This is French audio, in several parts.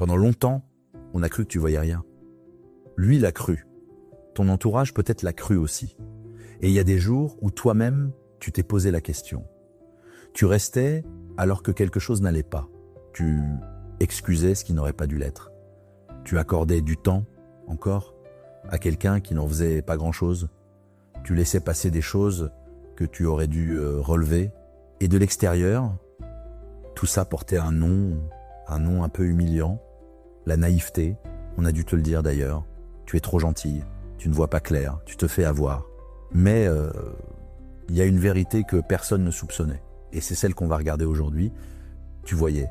Pendant longtemps, on a cru que tu voyais rien. Lui l'a cru. Ton entourage peut-être l'a cru aussi. Et il y a des jours où toi-même, tu t'es posé la question. Tu restais alors que quelque chose n'allait pas. Tu excusais ce qui n'aurait pas dû l'être. Tu accordais du temps, encore, à quelqu'un qui n'en faisait pas grand-chose. Tu laissais passer des choses que tu aurais dû relever. Et de l'extérieur, tout ça portait un nom un peu humiliant. La naïveté, on a dû te le dire d'ailleurs. Tu es trop gentille, tu ne vois pas clair, tu te fais avoir. Mais il y a une vérité que personne ne soupçonnait. Et c'est celle qu'on va regarder aujourd'hui. Tu voyais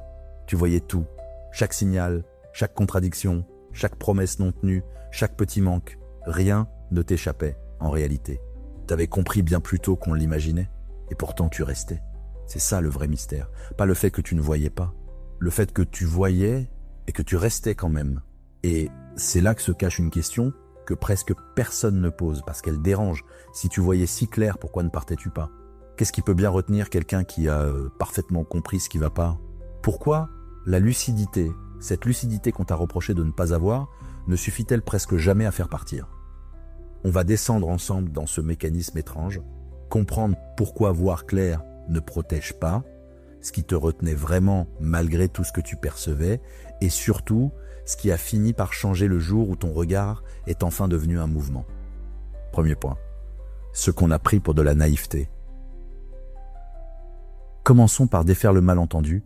tout. Chaque signal, chaque contradiction, chaque promesse non tenue, chaque petit manque. Rien ne t'échappait en réalité. Tu avais compris bien plus tôt qu'on l'imaginait. Et pourtant tu restais. C'est ça le vrai mystère. Pas le fait que tu ne voyais pas. Le fait que tu voyais et que tu restais quand même. Et c'est là que se cache une question que presque personne ne pose parce qu'elle dérange. Si tu voyais si clair, pourquoi ne partais-tu pas? Qu'est-ce qui peut bien retenir quelqu'un qui a parfaitement compris ce qui va pas? Pourquoi la lucidité, cette lucidité qu'on t'a reproché de ne pas avoir, ne suffit-elle presque jamais à faire partir? On va descendre ensemble dans ce mécanisme étrange, comprendre pourquoi voir clair ne protège pas, ce qui te retenait vraiment malgré tout ce que tu percevais, et surtout, ce qui a fini par changer le jour où ton regard est enfin devenu un mouvement. Premier point, ce qu'on a pris pour de la naïveté. Commençons par défaire le malentendu,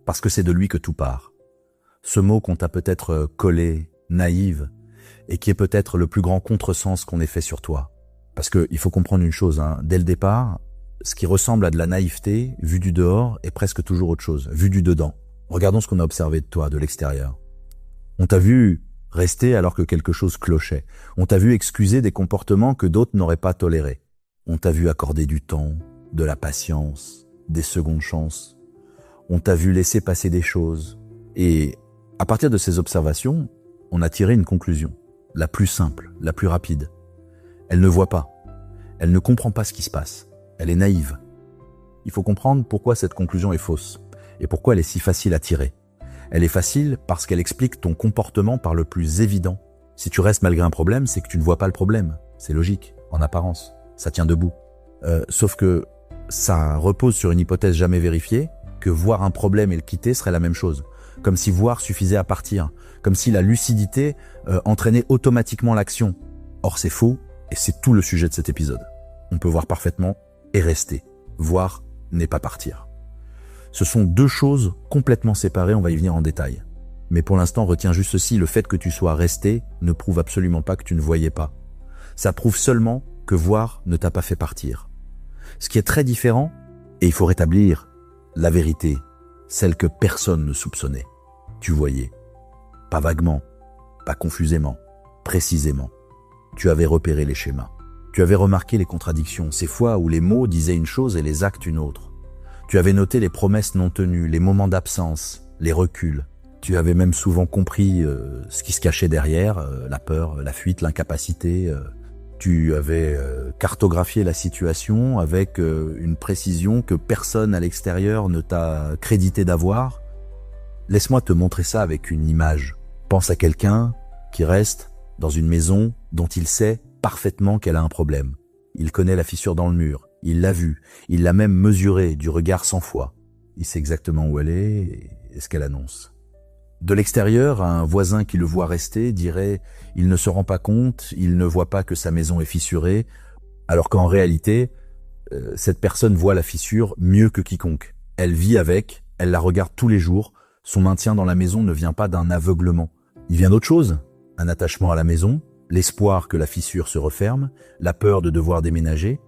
parce que c'est de lui que tout part. Ce mot qu'on t'a peut-être collé, naïve, et qui est peut-être le plus grand contresens qu'on ait fait sur toi. Parce qu'il faut comprendre une chose, dès le départ, ce qui ressemble à de la naïveté, vu du dehors, est presque toujours autre chose, vu du dedans. Regardons ce qu'on a observé de toi, de l'extérieur. On t'a vu rester alors que quelque chose clochait. On t'a vu excuser des comportements que d'autres n'auraient pas tolérés. On t'a vu accorder du temps, de la patience, des secondes chances. On t'a vu laisser passer des choses. Et à partir de ces observations, on a tiré une conclusion, la plus simple, la plus rapide. Elle ne voit pas. Elle ne comprend pas ce qui se passe. Elle est naïve. Il faut comprendre pourquoi cette conclusion est fausse et pourquoi elle est si facile à tirer. Elle est facile parce qu'elle explique ton comportement par le plus évident. Si tu restes malgré un problème, c'est que tu ne vois pas le problème. C'est logique, en apparence. Ça tient debout. Sauf que ça repose sur une hypothèse jamais vérifiée, que voir un problème et le quitter serait la même chose. Comme si voir suffisait à partir. Comme si la lucidité entraînait automatiquement l'action. Or c'est faux et c'est tout le sujet de cet épisode. On peut voir parfaitement et rester. Voir n'est pas partir. Ce sont deux choses complètement séparées, on va y venir en détail. Mais pour l'instant, retiens juste ceci, le fait que tu sois resté ne prouve absolument pas que tu ne voyais pas. Ça prouve seulement que voir ne t'a pas fait partir. Ce qui est très différent, et il faut rétablir la vérité, celle que personne ne soupçonnait. Tu voyais. Pas vaguement, pas confusément, précisément. Tu avais repéré les schémas. Tu avais remarqué les contradictions, ces fois où les mots disaient une chose et les actes une autre. Tu avais noté les promesses non tenues, les moments d'absence, les reculs. Tu avais même souvent compris ce qui se cachait derrière, la peur, la fuite, l'incapacité. Tu avais cartographié la situation avec une précision que personne à l'extérieur ne t'a crédité d'avoir. Laisse-moi te montrer ça avec une image. Pense à quelqu'un qui reste dans une maison dont il sait parfaitement qu'elle a un problème. Il connaît la fissure dans le mur, il l'a vue, il l'a même mesurée du regard 100 fois. Il sait exactement où elle est et ce qu'elle annonce. De l'extérieur, un voisin qui le voit rester dirait « il ne se rend pas compte, il ne voit pas que sa maison est fissurée », alors qu'en réalité, cette personne voit la fissure mieux que quiconque. Elle vit avec, elle la regarde tous les jours, son maintien dans la maison ne vient pas d'un aveuglement. Il vient d'autre chose, un attachement à la maison, l'espoir que la fissure se referme, la peur de devoir déménager.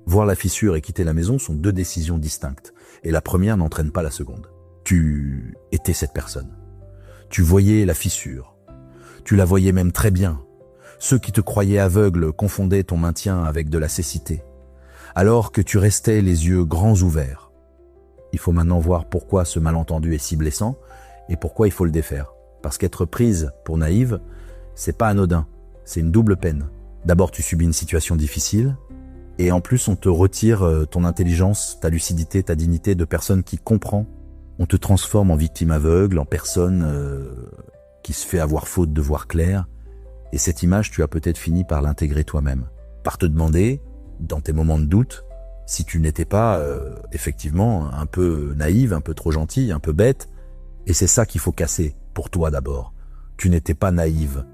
Voir la fissure et quitter la maison sont deux décisions distinctes, et la première n'entraîne pas la seconde. Tu étais cette personne. Tu voyais la fissure. Tu la voyais même très bien. Ceux qui te croyaient aveugle confondaient ton maintien avec de la cécité, alors que tu restais les yeux grands ouverts. Il faut maintenant voir pourquoi ce malentendu est si blessant et pourquoi il faut le défaire. Parce qu'être prise pour naïve, c'est pas anodin, c'est une double peine. D'abord, tu subis une situation difficile, et en plus, on te retire ton intelligence, ta lucidité, ta dignité de personne qui comprend. On te transforme en victime aveugle, en personne qui se fait avoir faute de voir clair, et cette image, tu as peut-être fini par l'intégrer toi-même, par te demander, dans tes moments de doute, si tu n'étais pas effectivement un peu naïve, un peu trop gentille, un peu bête, et c'est ça qu'il faut casser, pour toi d'abord. Tu n'étais pas naïve,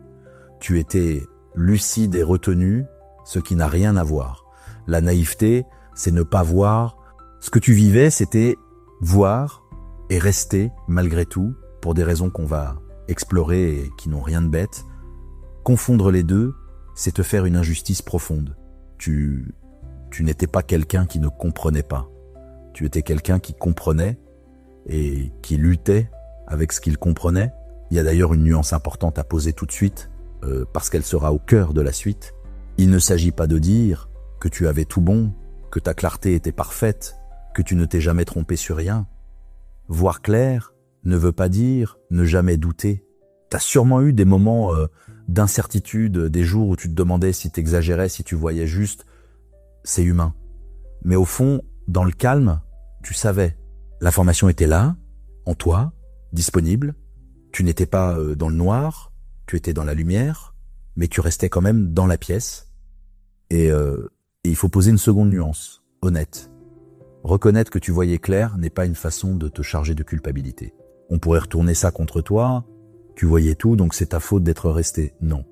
tu étais lucide et retenue, ce qui n'a rien à voir. La naïveté, c'est ne pas voir. Ce que tu vivais, c'était voir et rester malgré tout, pour des raisons qu'on va explorer et qui n'ont rien de bête. Confondre les deux, c'est te faire une injustice profonde. Tu n'étais pas quelqu'un qui ne comprenait pas. Tu étais quelqu'un qui comprenait et qui luttait avec ce qu'il comprenait. Il y a d'ailleurs une nuance importante à poser tout de suite, parce qu'elle sera au cœur de la suite. Il ne s'agit pas de dire que tu avais tout bon, que ta clarté était parfaite, que tu ne t'es jamais trompé sur rien. Voir clair ne veut pas dire ne jamais douter. T'as sûrement eu des moments d'incertitude, des jours où tu te demandais si t'exagérais, si tu voyais juste. C'est humain. Mais au fond, dans le calme, tu savais. L'information était là, en toi, disponible. Tu n'étais pas dans le noir, tu étais dans la lumière, mais tu restais quand même dans la pièce. Et il faut poser une seconde nuance, honnête. Reconnaître que tu voyais clair n'est pas une façon de te charger de culpabilité. On pourrait retourner ça contre toi, tu voyais tout, donc c'est ta faute d'être resté. Non,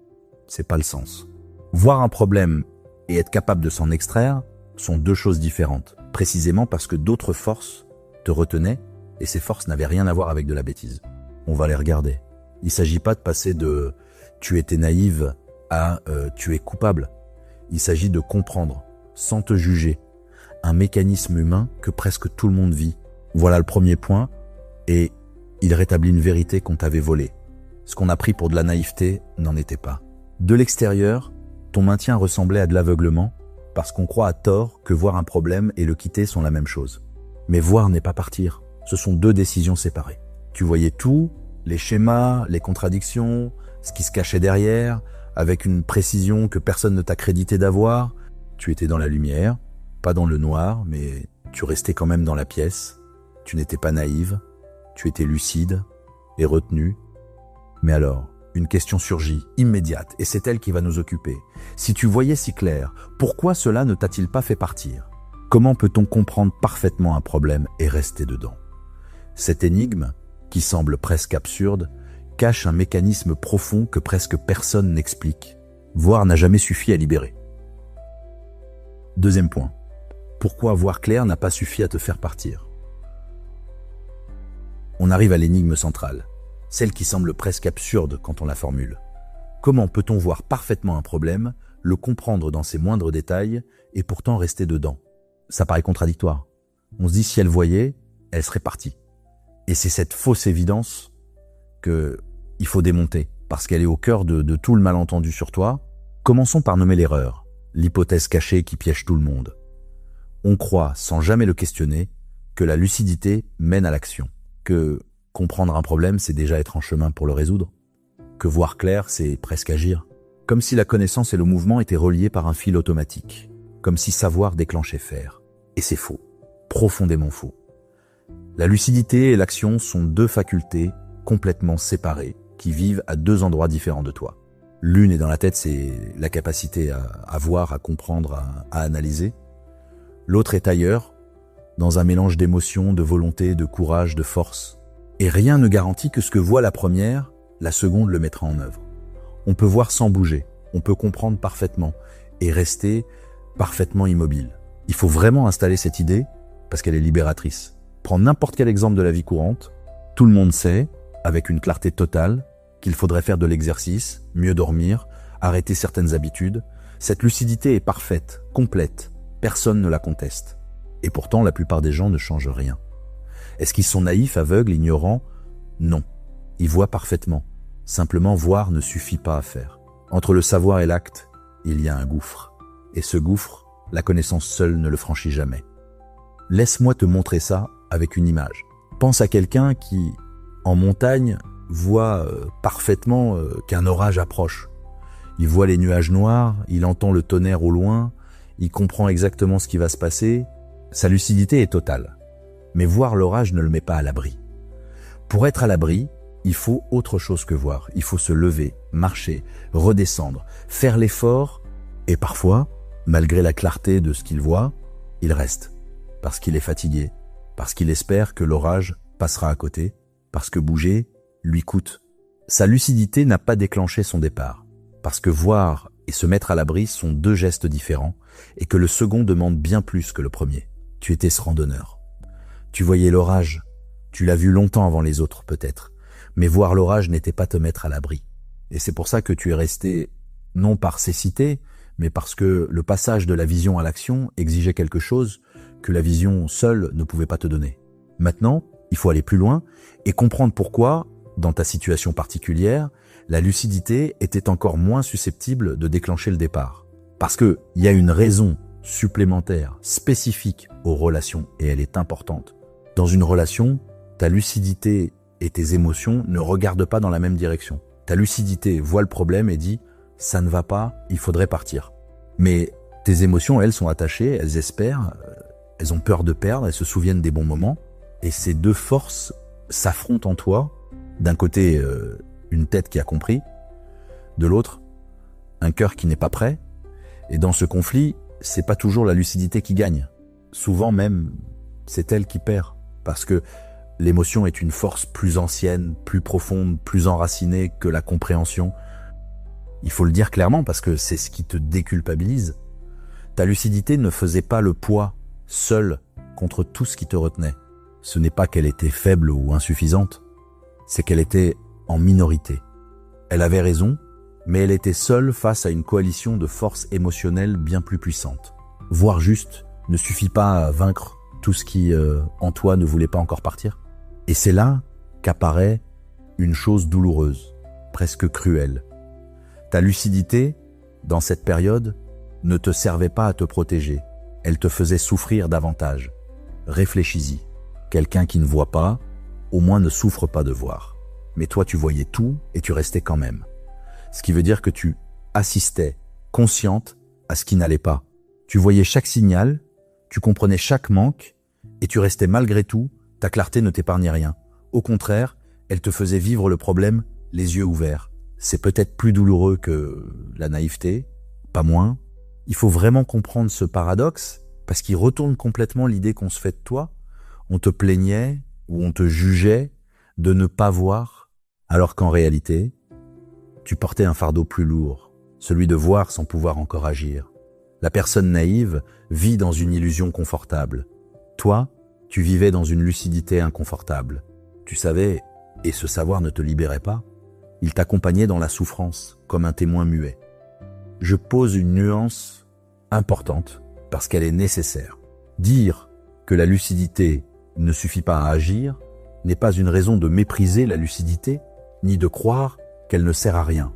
c'est pas le sens. Voir un problème et être capable de s'en extraire sont deux choses différentes, précisément parce que d'autres forces te retenaient, et ces forces n'avaient rien à voir avec de la bêtise. On va les regarder. Il s'agit pas de passer de « tu étais naïve » à « tu es coupable ». Il s'agit de comprendre, sans te juger, un mécanisme humain que presque tout le monde vit. Voilà le premier point, et il rétablit une vérité qu'on t'avait volée. Ce qu'on a pris pour de la naïveté n'en était pas. De l'extérieur, ton maintien ressemblait à de l'aveuglement, parce qu'on croit à tort que voir un problème et le quitter sont la même chose. Mais voir n'est pas partir, ce sont deux décisions séparées. Tu voyais tout, les schémas, les contradictions, ce qui se cachait derrière, avec une précision que personne ne t'a crédité d'avoir. Tu étais dans la lumière, pas dans le noir, mais tu restais quand même dans la pièce. Tu n'étais pas naïve, tu étais lucide et retenue. Mais alors, une question surgit, immédiate, et c'est elle qui va nous occuper. Si tu voyais si clair, pourquoi cela ne t'a-t-il pas fait partir ? Comment peut-on comprendre parfaitement un problème et rester dedans ? Cette énigme, qui semble presque absurde, cache un mécanisme profond que presque personne n'explique, voire n'a jamais suffi à libérer. Deuxième point. Pourquoi voir clair n'a pas suffi à te faire partir ? On arrive à l'énigme centrale, celle qui semble presque absurde quand on la formule. Comment peut-on voir parfaitement un problème, le comprendre dans ses moindres détails et pourtant rester dedans ? Ça paraît contradictoire. On se dit si elle voyait, elle serait partie. Et c'est cette fausse évidence qu'il faut démonter, parce qu'elle est au cœur de tout le malentendu sur toi. Commençons par nommer l'erreur, l'hypothèse cachée qui piège tout le monde. On croit, sans jamais le questionner, que la lucidité mène à l'action, que comprendre un problème, c'est déjà être en chemin pour le résoudre, que voir clair, c'est presque agir, comme si la connaissance et le mouvement étaient reliés par un fil automatique, comme si savoir déclenchait faire. Et c'est faux, profondément faux. La lucidité et l'action sont deux facultés complètement séparées qui vivent à deux endroits différents de toi. L'une est dans la tête, c'est la capacité à voir, à comprendre, à analyser. L'autre est ailleurs, dans un mélange d'émotions, de volonté, de courage, de force. Et rien ne garantit que ce que voit la première, la seconde le mettra en œuvre. On peut voir sans bouger, on peut comprendre parfaitement et rester parfaitement immobile. Il faut vraiment installer cette idée parce qu'elle est libératrice. Prends n'importe quel exemple de la vie courante, tout le monde sait, avec une clarté totale, qu'il faudrait faire de l'exercice, mieux dormir, arrêter certaines habitudes. Cette lucidité est parfaite, complète, personne ne la conteste. Et pourtant, la plupart des gens ne changent rien. Est-ce qu'ils sont naïfs, aveugles, ignorants ? Non. Ils voient parfaitement. Simplement, voir ne suffit pas à faire. Entre le savoir et l'acte, il y a un gouffre. Et ce gouffre, la connaissance seule ne le franchit jamais. Laisse-moi te montrer ça avec une image. Pense à quelqu'un qui, en montagne, voit parfaitement qu'un orage approche. Il voit les nuages noirs, il entend le tonnerre au loin, il comprend exactement ce qui va se passer. Sa lucidité est totale. Mais voir l'orage ne le met pas à l'abri. Pour être à l'abri, il faut autre chose que voir. Il faut se lever, marcher, redescendre, faire l'effort, et parfois, malgré la clarté de ce qu'il voit, il reste, parce qu'il est fatigué, parce qu'il espère que l'orage passera à côté, parce que bouger lui coûte. Sa lucidité n'a pas déclenché son départ, parce que voir et se mettre à l'abri sont deux gestes différents, et que le second demande bien plus que le premier. Tu étais ce randonneur. Tu voyais l'orage, tu l'as vu longtemps avant les autres peut-être, mais voir l'orage n'était pas te mettre à l'abri. Et c'est pour ça que tu es resté, non par cécité, mais parce que le passage de la vision à l'action exigeait quelque chose que la vision seule ne pouvait pas te donner. Maintenant, il faut aller plus loin et comprendre pourquoi, dans ta situation particulière, la lucidité était encore moins susceptible de déclencher le départ. Parce qu'il y a une raison supplémentaire, spécifique aux relations, et elle est importante. Dans une relation, ta lucidité et tes émotions ne regardent pas dans la même direction. Ta lucidité voit le problème et dit « ça ne va pas, il faudrait partir ». Mais tes émotions, elles, sont attachées, elles espèrent, elles ont peur de perdre, elles se souviennent des bons moments. Et ces deux forces s'affrontent en toi. D'un côté, une tête qui a compris, de l'autre, un cœur qui n'est pas prêt. Et dans ce conflit, c'est pas toujours la lucidité qui gagne. Souvent même, c'est elle qui perd. Parce que l'émotion est une force plus ancienne, plus profonde, plus enracinée que la compréhension. Il faut le dire clairement parce que c'est ce qui te déculpabilise. Ta lucidité ne faisait pas le poids, seule, contre tout ce qui te retenait. Ce n'est pas qu'elle était faible ou insuffisante, c'est qu'elle était en minorité. Elle avait raison, mais elle était seule face à une coalition de forces émotionnelles bien plus puissantes. Voir juste ne suffit pas à vaincre tout ce qui, en toi, ne voulait pas encore partir. Et c'est là qu'apparaît une chose douloureuse, presque cruelle. Ta lucidité, dans cette période, ne te servait pas à te protéger. Elle te faisait souffrir davantage. Réfléchis-y. Quelqu'un qui ne voit pas, au moins ne souffre pas de voir. Mais toi, tu voyais tout et tu restais quand même. Ce qui veut dire que tu assistais, consciente, à ce qui n'allait pas. Tu voyais chaque signal, tu comprenais chaque manque et tu restais malgré tout, ta clarté ne t'épargnait rien. Au contraire, elle te faisait vivre le problème les yeux ouverts. C'est peut-être plus douloureux que la naïveté, pas moins. Il faut vraiment comprendre ce paradoxe parce qu'il retourne complètement l'idée qu'on se fait de toi. On te plaignait ou on te jugeait de ne pas voir, alors qu'en réalité, tu portais un fardeau plus lourd, celui de voir sans pouvoir encore agir. La personne naïve vit dans une illusion confortable. Toi, tu vivais dans une lucidité inconfortable. Tu savais, et ce savoir ne te libérait pas, il t'accompagnait dans la souffrance, comme un témoin muet. Je pose une nuance importante, parce qu'elle est nécessaire. Dire que la lucidité ne suffit pas à agir n'est pas une raison de mépriser la lucidité, ni de croire qu'elle ne sert à rien.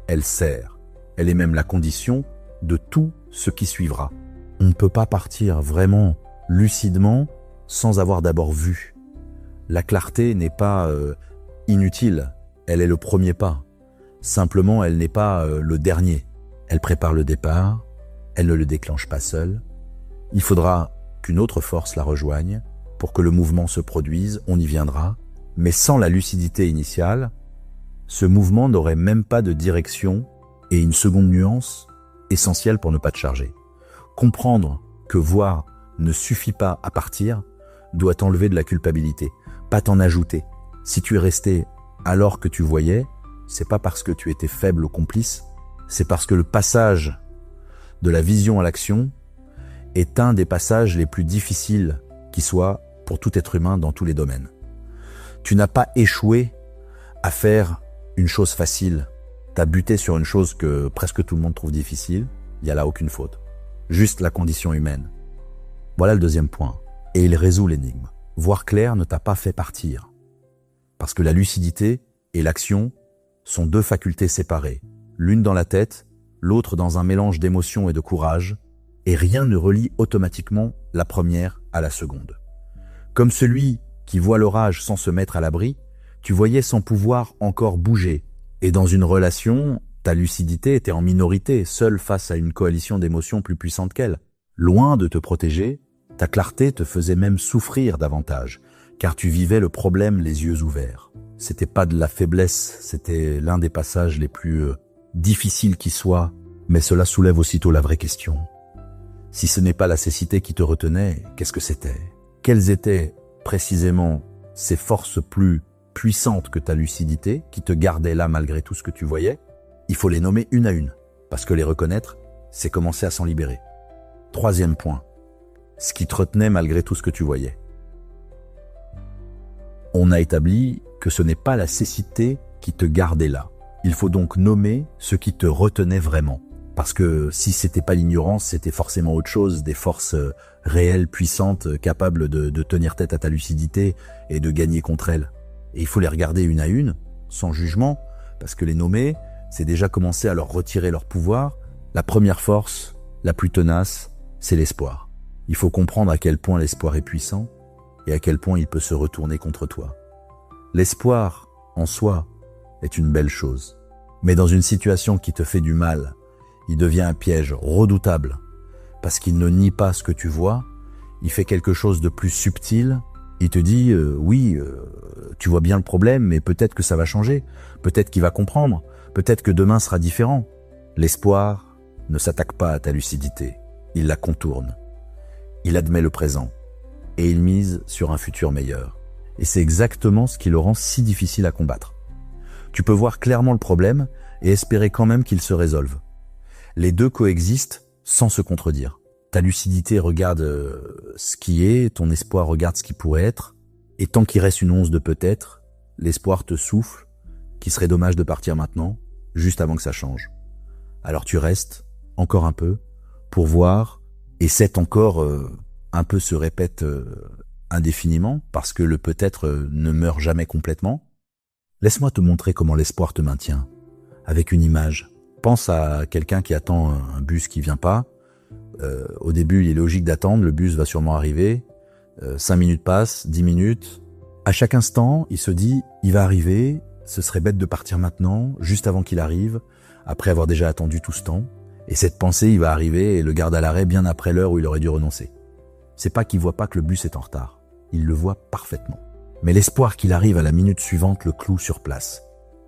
Elle sert. Elle est même la condition de tout ce qui suivra. On ne peut pas partir vraiment lucidement sans avoir d'abord vu. La clarté n'est pas inutile, elle est le premier pas. Simplement, elle n'est pas le dernier. Elle prépare le départ, elle ne le déclenche pas seule. Il faudra qu'une autre force la rejoigne pour que le mouvement se produise, on y viendra. Mais sans la lucidité initiale, ce mouvement n'aurait même pas de direction et une seconde nuance essentielle pour ne pas te charger. Comprendre que voir ne suffit pas à partir doit t'enlever de la culpabilité, pas t'en ajouter. Si tu es resté alors que tu voyais, c'est pas parce que tu étais faible ou complice, c'est parce que le passage de la vision à l'action est un des passages les plus difficiles qui soient pour tout être humain dans tous les domaines. Tu n'as pas échoué à faire une chose facile. Tu as buté sur une chose que presque tout le monde trouve difficile. Il n'y a là aucune faute. Juste la condition humaine. Voilà le deuxième point. Et il résout l'énigme. Voir clair ne t'a pas fait partir. Parce que la lucidité et l'action sont deux facultés séparées. L'une dans la tête, l'autre dans un mélange d'émotions et de courage. Et rien ne relie automatiquement la première à la seconde. Comme celui qui voit l'orage sans se mettre à l'abri, tu voyais sans pouvoir encore bouger. Et dans une relation, ta lucidité était en minorité, seule face à une coalition d'émotions plus puissantes qu'elle. Loin de te protéger, ta clarté te faisait même souffrir davantage. car tu vivais le problème les yeux ouverts. C'était pas de la faiblesse, c'était l'un des passages les plus difficiles qui soient, mais cela soulève aussitôt la vraie question. Si ce n'est pas la cécité qui te retenait, qu'est-ce que c'était? Quelles étaient précisément ces forces plus puissantes que ta lucidité, qui te gardaient là malgré tout ce que tu voyais? Il faut les nommer une à une, parce que les reconnaître, c'est commencer à s'en libérer. Troisième point, ce qui te retenait malgré tout ce que tu voyais. On a établi que ce n'est pas la cécité qui te gardait là. Il faut donc nommer ce qui te retenait vraiment. Parce que si c'était pas l'ignorance, c'était forcément autre chose, des forces réelles, puissantes, capables de tenir tête à ta lucidité et de gagner contre elles. Et il faut les regarder une à une, sans jugement, parce que les nommer, c'est déjà commencer à leur retirer leur pouvoir. La première force, la plus tenace, c'est l'espoir. Il faut comprendre à quel point l'espoir est puissant et à quel point il peut se retourner contre toi. L'espoir, en soi, est une belle chose. Mais dans une situation qui te fait du mal, il devient un piège redoutable parce qu'il ne nie pas ce que tu vois, il fait quelque chose de plus subtil, il te dit oui, tu vois bien le problème, mais peut-être que ça va changer, peut-être qu'il va comprendre, peut-être que demain sera différent. L'espoir ne s'attaque pas à ta lucidité, il la contourne, il admet le présent et il mise sur un futur meilleur. Et c'est exactement ce qui le rend si difficile à combattre. Tu peux voir clairement le problème et espérer quand même qu'il se résolve. Les deux coexistent sans se contredire. Ta lucidité regarde ce qui est, ton espoir regarde ce qui pourrait être, et tant qu'il reste une once de peut-être, l'espoir te souffle qu'il serait dommage de partir maintenant, juste avant que ça change. Alors tu restes, encore un peu, pour voir, et cet encore un peu se répète indéfiniment, parce que le peut-être ne meurt jamais complètement. Laisse-moi te montrer comment l'espoir te maintient, avec une image. Pense à quelqu'un qui attend un bus qui vient pas. Au début, il est logique d'attendre, le bus va sûrement arriver. 5 minutes passent, 10 minutes. À chaque instant, il se dit, il va arriver, ce serait bête de partir maintenant, juste avant qu'il arrive, après avoir déjà attendu tout ce temps. Et cette pensée, il va arriver et le garde à l'arrêt bien après l'heure où il aurait dû renoncer. C'est pas qu'il voit pas que le bus est en retard. Il le voit parfaitement. Mais l'espoir qu'il arrive à la minute suivante le cloue sur place.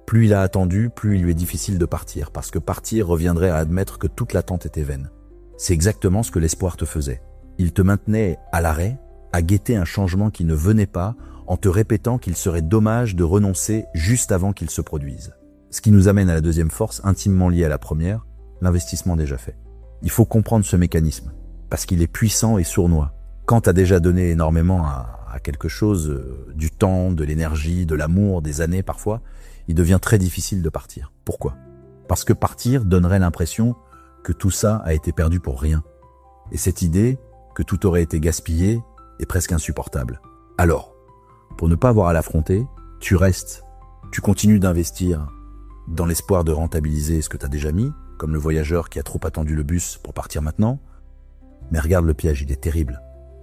Plus il a attendu, plus il lui est difficile de partir, parce que partir reviendrait à admettre que toute l'attente était vaine. C'est exactement ce que l'espoir te faisait. Il te maintenait à l'arrêt, à guetter un changement qui ne venait pas, en te répétant qu'il serait dommage de renoncer juste avant qu'il se produise. Ce qui nous amène à la deuxième force, intimement liée à la première, l'investissement déjà fait. Il faut comprendre ce mécanisme, parce qu'il est puissant et sournois. Quand tu as déjà donné énormément à quelque chose, du temps, de l'énergie, de l'amour, des années parfois, il devient très difficile de partir. Pourquoi? Parce que partir donnerait l'impression que tout ça a été perdu pour rien. Et cette idée que tout aurait été gaspillé est presque insupportable. Alors, pour ne pas avoir à l'affronter, tu restes. Tu continues d'investir dans l'espoir de rentabiliser ce que tu as déjà mis, comme le voyageur qui a trop attendu le bus pour partir maintenant. Mais regarde le piège, il est terrible.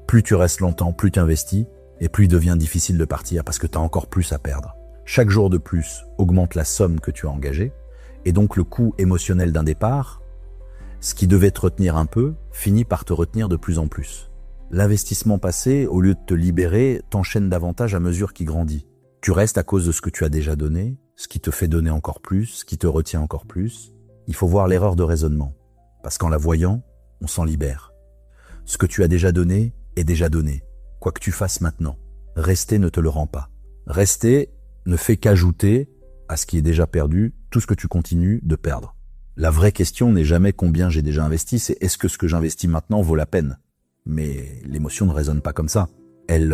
Plus tu restes longtemps, plus tu investis, et plus il devient difficile de partir parce que tu as encore plus à perdre. Chaque jour de plus augmente la somme que tu as engagée, et donc le coût émotionnel d'un départ, ce qui devait te retenir un peu, finit par te retenir de plus en plus. L'investissement passé, au lieu de te libérer, t'enchaîne davantage à mesure qu'il grandit. Tu restes à cause de ce que tu as déjà donné, ce qui te fait donner encore plus, ce qui te retient encore plus. Il faut voir l'erreur de raisonnement, parce qu'en la voyant, on s'en libère. Ce que tu as déjà donné est déjà donné, quoi que tu fasses maintenant. Rester ne te le rend pas. Rester ne fait qu'ajouter à ce qui est déjà perdu tout ce que tu continues de perdre. La vraie question n'est jamais combien j'ai déjà investi, c'est est-ce que ce que j'investis maintenant vaut la peine. Mais l'émotion ne raisonne pas comme ça. Elle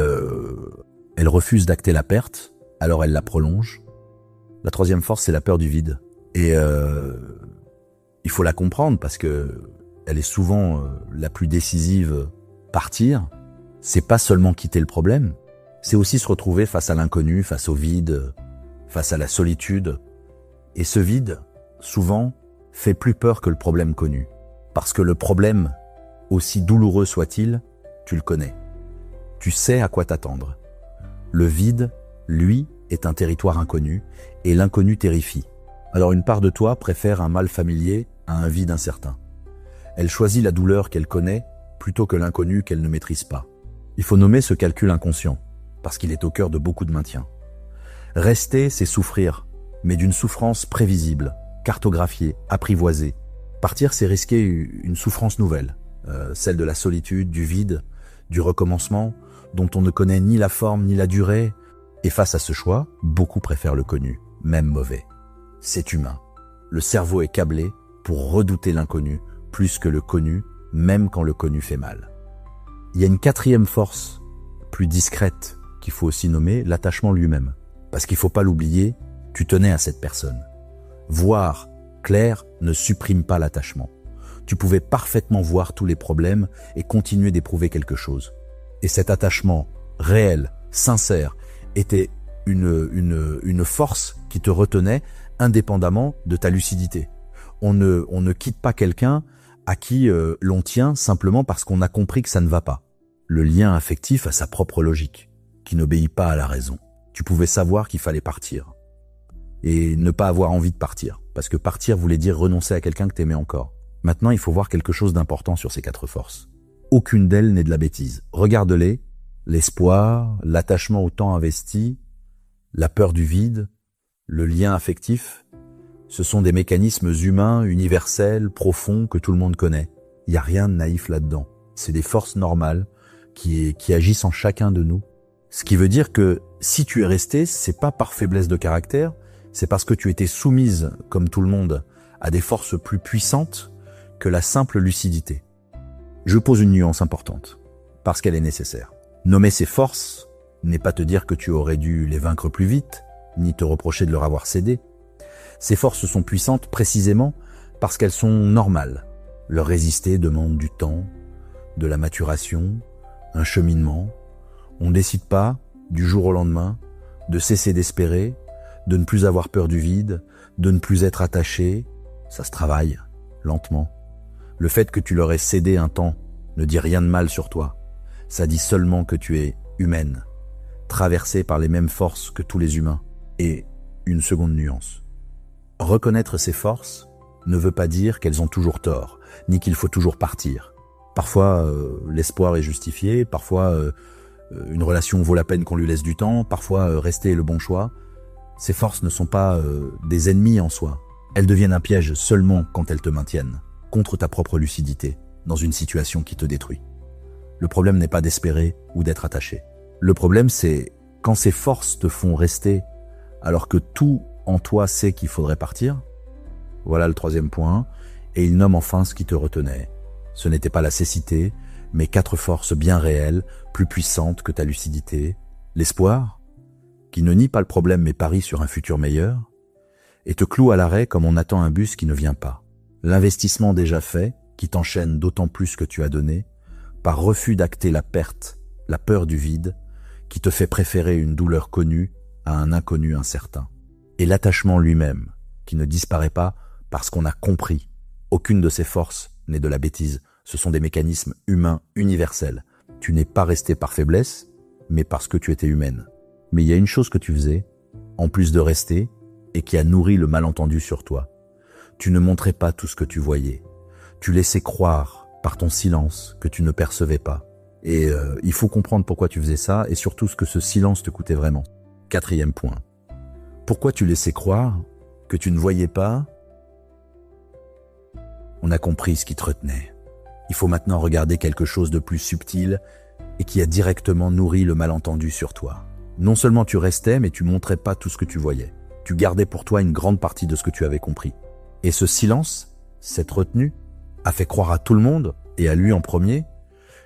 refuse d'acter la perte, alors elle la prolonge. La troisième force, c'est la peur du vide. Et il faut la comprendre parce que elle est souvent la plus décisive. Partir, c'est pas seulement quitter le problème, c'est aussi se retrouver face à l'inconnu, face au vide, face à la solitude. Et ce vide, souvent, fait plus peur que le problème connu. Parce que le problème, aussi douloureux soit-il, tu le connais. Tu sais à quoi t'attendre. Le vide, lui, est un territoire inconnu, et l'inconnu terrifie. Alors une part de toi préfère un mal familier à un vide incertain. Elle choisit la douleur qu'elle connaît plutôt que l'inconnu qu'elle ne maîtrise pas. Il faut nommer ce calcul inconscient. parce qu'il est au cœur de beaucoup de maintien. Rester, c'est souffrir, mais d'une souffrance prévisible, cartographiée, apprivoisée. Partir, c'est risquer une souffrance nouvelle, celle de la solitude, du vide, du recommencement, dont on ne connaît ni la forme ni la durée. Et face à ce choix, beaucoup préfèrent le connu, même mauvais. C'est humain. Le cerveau est câblé pour redouter l'inconnu plus que le connu, même quand le connu fait mal. Il y a une quatrième force, plus discrète, qu'il faut aussi nommer l'attachement lui-même. Parce qu'il ne faut pas l'oublier, tu tenais à cette personne. Voir clair ne supprime pas l'attachement. Tu pouvais parfaitement voir tous les problèmes et continuer d'éprouver quelque chose. Et cet attachement réel, sincère, était une force qui te retenait indépendamment de ta lucidité. On ne quitte pas quelqu'un à qui l'on tient simplement parce qu'on a compris que ça ne va pas. Le lien affectif a sa propre logique, qui n'obéit pas à la raison. Tu pouvais savoir qu'il fallait partir et ne pas avoir envie de partir, parce que partir voulait dire renoncer à quelqu'un que t'aimais encore. Maintenant, il faut voir quelque chose d'important sur ces 4 forces. Aucune d'elles n'est de la bêtise. Regarde-les, l'espoir, l'attachement au temps investi, la peur du vide, le lien affectif, ce sont des mécanismes humains, universels, profonds, que tout le monde connaît. Il n'y a rien de naïf là-dedans. C'est des forces normales qui agissent en chacun de nous. Ce qui veut dire que si tu es resté, c'est pas par faiblesse de caractère, c'est parce que tu étais soumise, comme tout le monde, à des forces plus puissantes que la simple lucidité. Je pose une nuance importante, parce qu'elle est nécessaire. Nommer ces forces n'est pas te dire que tu aurais dû les vaincre plus vite, ni te reprocher de leur avoir cédé. Ces forces sont puissantes précisément parce qu'elles sont normales. Leur résister demande du temps, de la maturation, un cheminement. On ne décide pas, du jour au lendemain, de cesser d'espérer, de ne plus avoir peur du vide, de ne plus être attaché. Ça se travaille, lentement. Le fait que tu leur aies cédé un temps ne dit rien de mal sur toi. Ça dit seulement que tu es humaine, traversée par les mêmes forces que tous les humains. Et une seconde nuance. Reconnaître ces forces ne veut pas dire qu'elles ont toujours tort, ni qu'il faut toujours partir. Parfois, l'espoir est justifié, parfois, une relation vaut la peine qu'on lui laisse du temps, parfois, rester est le bon choix. Ces forces ne sont pas des ennemis en soi. Elles deviennent un piège seulement quand elles te maintiennent, contre ta propre lucidité, dans une situation qui te détruit. Le problème n'est pas d'espérer ou d'être attaché. Le problème, c'est quand ces forces te font rester alors que tout en toi sait qu'il faudrait partir. Voilà le 3e point. Et il nomme enfin ce qui te retenait. Ce n'était pas la cécité, mais 4 forces bien réelles, plus puissantes que ta lucidité. L'espoir, qui ne nie pas le problème mais parie sur un futur meilleur, et te cloue à l'arrêt comme on attend un bus qui ne vient pas. L'investissement déjà fait, qui t'enchaîne d'autant plus que tu as donné, par refus d'acter la perte, la peur du vide, qui te fait préférer une douleur connue à un inconnu incertain. Et l'attachement lui-même, qui ne disparaît pas parce qu'on a compris. Aucune de ces forces n'est de la bêtise. Ce sont des mécanismes humains universels. Tu n'es pas resté par faiblesse, mais parce que tu étais humaine. Mais il y a une chose que tu faisais, en plus de rester, et qui a nourri le malentendu sur toi. Tu ne montrais pas tout ce que tu voyais. Tu laissais croire, par ton silence, que tu ne percevais pas. Et il faut comprendre pourquoi tu faisais ça, et surtout ce que ce silence te coûtait vraiment. 4e point. Pourquoi tu laissais croire que tu ne voyais pas? On a compris ce qui te retenait. Il faut maintenant regarder quelque chose de plus subtil et qui a directement nourri le malentendu sur toi. Non seulement tu restais, mais tu montrais pas tout ce que tu voyais. Tu gardais pour toi une grande partie de ce que tu avais compris. Et ce silence, cette retenue, a fait croire à tout le monde, et à lui en premier,